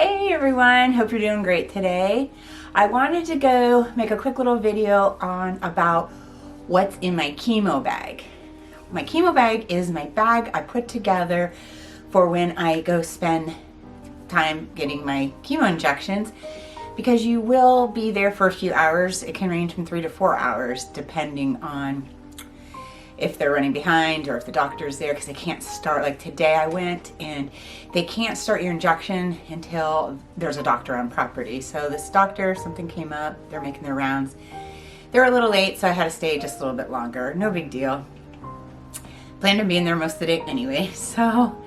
Hey everyone, hope you're doing great today. I wanted to go make a quick little video about what's in my chemo bag. My chemo bag is my bag I put together for when I go spend time getting my chemo injections, because you will be there for a few hours. It can range from 3 to 4 hours depending on if they're running behind or if the doctor's there, because they can't start. Like today I went and they can't start your injection until there's a doctor on property. So this doctor, something came up, they're making their rounds. They're a little late, so I had to stay just a little bit longer. No big deal. Planned on being there most of the day anyway. So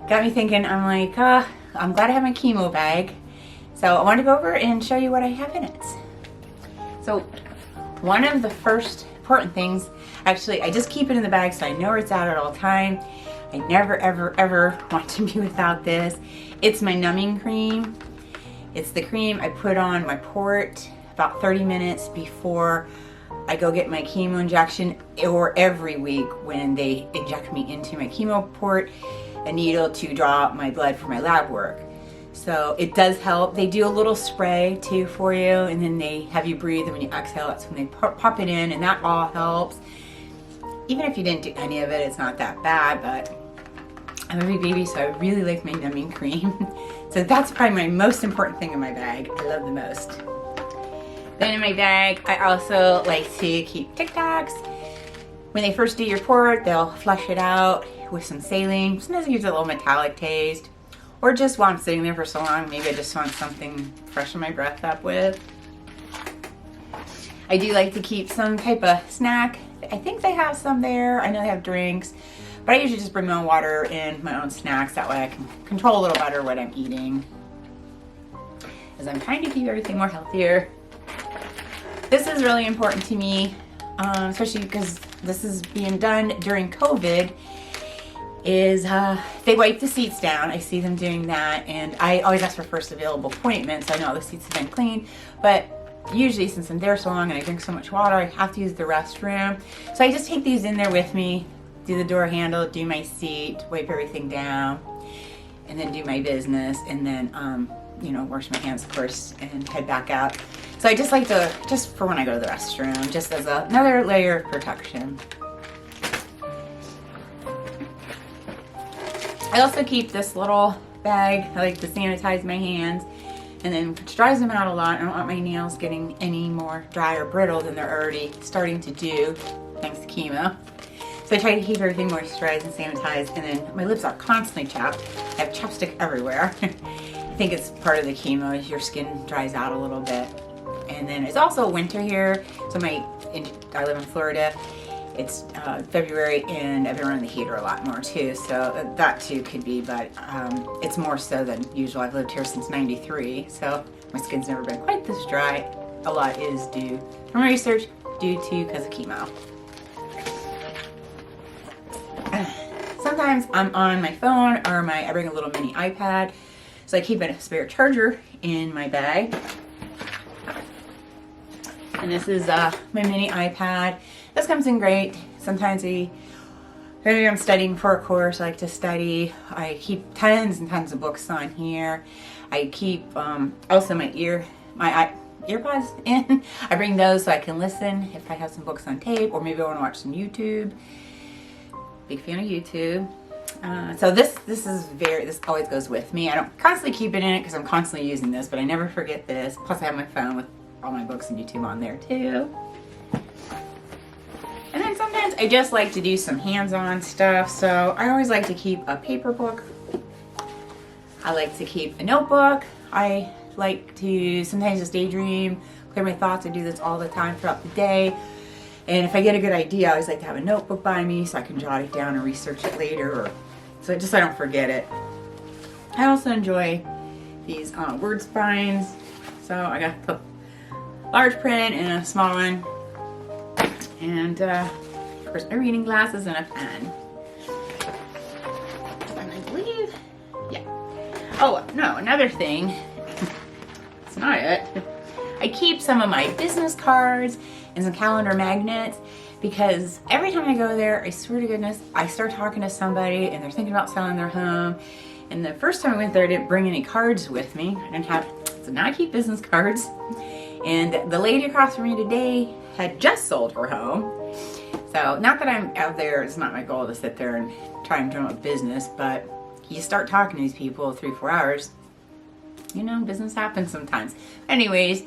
got me thinking, I'm like, I'm glad I have my chemo bag. So I want to go over and show you what I have in it. So one of the first important things, actually, I just keep it in the bag so I know where it's at all time. I never ever want to be without this. It's my numbing cream. It's the cream I put on my port about 30 minutes before I go get my chemo injection, or every week when they inject me into my chemo port a needle to draw my blood for my lab work. So it does help. They do a little spray too for you, and then they have you breathe, and when you exhale, that's when they pop it in, and that all helps. Even if you didn't do any of it, it's not that bad, but I'm a big baby, so I really like my numbing cream. So that's probably my most important thing in my bag. I love the most. Then in my bag, I also like to keep Tic Tacs. When they first do your port, they'll flush it out with some saline. Sometimes it gives it a little metallic taste. Or just while I'm sitting there for so long, maybe I just want something to freshen my breath up with. I do like to keep some type of snack. I think they have some there. I know they have drinks, but I usually just bring my own water and my own snacks. That way I can control a little better what I'm eating, as I'm trying to keep everything more healthier. This is really important to me, especially because this is being done during COVID. They wipe the seats down. I see them doing that, and I always ask for first available appointment, so I know the seats have been cleaned. But usually, since I'm there so long and I drink so much water, I have to use the restroom. So I just take these in there with me, do the door handle, do my seat, wipe everything down, and then do my business, and then wash my hands, of course, and head back out. So I just like to, just for when I go to the restroom, just as another layer of protection. I also keep this little bag. I like to sanitize my hands, and then which dries them out a lot. I don't want my nails getting any more dry or brittle than they're already starting to do thanks to chemo. So I try to keep everything moisturized and sanitized, and then my lips are constantly chapped. I have chapstick everywhere. I think it's part of the chemo, your skin dries out a little bit. And then it's also winter here, so I live in Florida. It's February, and I've been running the heater a lot more too, so that too could be, but it's more so than usual. I've lived here since '93, so my skin's never been quite this dry. A lot is due, from research, because of chemo. Sometimes I'm on my phone, or I bring a little mini iPad, so I keep a spare charger in my bag. And this is my mini iPad. This comes in great. Sometimes maybe I'm studying for a course, I like to study. I keep tons and tons of books on here. I keep also my earpods in. I bring those so I can listen if I have some books on tape, or maybe I want to watch some YouTube. Big fan of YouTube. So this always goes with me. I don't constantly keep it in it because I'm constantly using this, but I never forget this. Plus I have my phone with all my books and YouTube on there too. And then sometimes I just like to do some hands-on stuff, so I always like to keep a paper book. I like to keep a notebook. I like to sometimes just daydream, clear my thoughts. I do this all the time throughout the day. And if I get a good idea, I always like to have a notebook by me so I can jot it down and research it later, so I don't forget it. I also enjoy these word spines. So I got the large print and a small one. And of course my reading glasses and a pen. And I believe, yeah. Oh no, another thing. It's not it. I keep some of my business cards and some calendar magnets, because every time I go there, I swear to goodness, I start talking to somebody and they're thinking about selling their home, And the first time I went there, I didn't bring any cards with me. I didn't have, so now I keep business cards. And the lady across from me today had just sold her home. So not that I'm out there, it's not my goal to sit there and try and drum up business, but you start talking to these people 3-4 hours, you know, business happens sometimes. Anyways,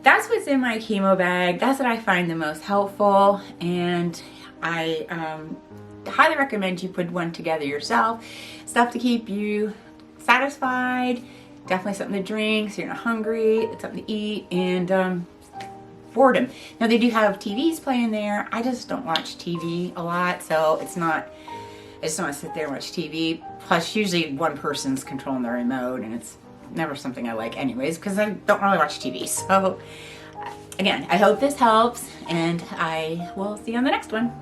that's what's in my chemo bag. That's what I find the most helpful, and I highly recommend you put one together yourself. Stuff to keep you satisfied, definitely something to drink so you're not hungry, it's something to eat, and boredom. Now they do have TVs playing there. I just don't watch TV a lot, so it's not, I just don't want to sit there and watch TV. Plus usually one person's controlling the remote, and it's never something I like anyways, because I don't really watch TV. So again, I hope this helps, and I will see you on the next one.